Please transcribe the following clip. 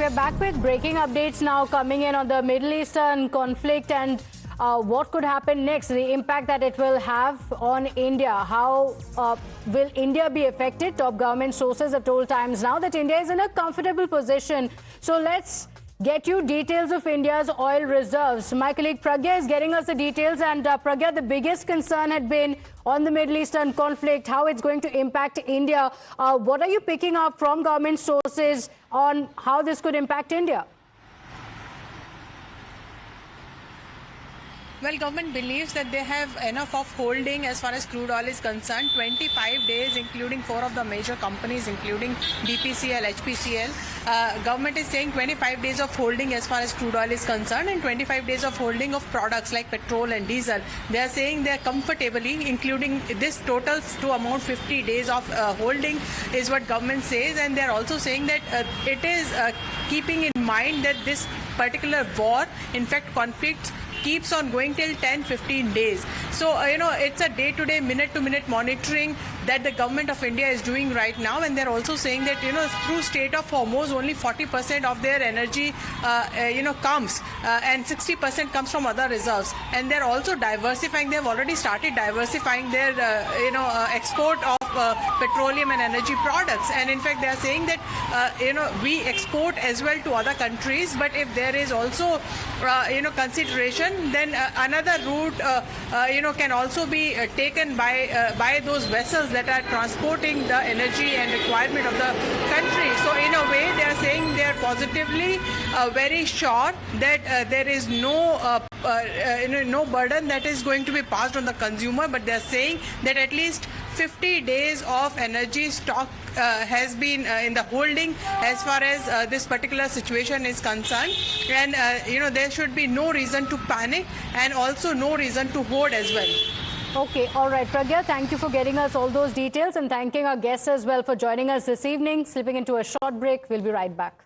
we're back with breaking updates now coming in on the Middle Eastern conflict and what could happen next, the impact that it will have on India. How will India be affected? Top government sources have told Times Now that India is in a comfortable position. So let's get you details of India's oil reserves. My colleague Pragya is getting us the details. And Pragya, the biggest concern had been on the Middle Eastern conflict, how it's going to impact India. What are you picking up from government sources on how this could impact India? Well, government believes that they have enough of holding as far as crude oil is concerned. 25 days, including 4 of the major companies, including BPCL, HPCL. Government is saying 25 days of holding as far as crude oil is concerned and 25 days of holding of products like petrol and diesel. They are saying they are comfortably, including this totals to amount 50 days of holding is what government says. And they are also saying that it is keeping in mind that this particular war, in fact, conflict keeps on going till 10-15 days. So, it's a day-to-day, minute-to-minute monitoring that the government of India is doing right now. And they're also saying that, through Strait of Hormuz, only 40% of their energy, comes and 60% comes from other reserves. And they're also diversifying. They've already started diversifying their, export of petroleum and energy products. And in fact, they are saying that, we export as well to other countries. But if there is also, consideration, then another route, can also be taken by those vessels that are transporting the energy and requirement of the country. So in a way, they are saying they are positively very sure that there is no no burden that is going to be passed on the consumer, but they are saying that at least 50 days of energy stock has been in the holding as far as this particular situation is concerned. And, there should be no reason to panic and also no reason to hoard as well. Okay, all right, Pragya, thank you for getting us all those details and thanking our guests as well for joining us this evening. Slipping into a short break, we'll be right back.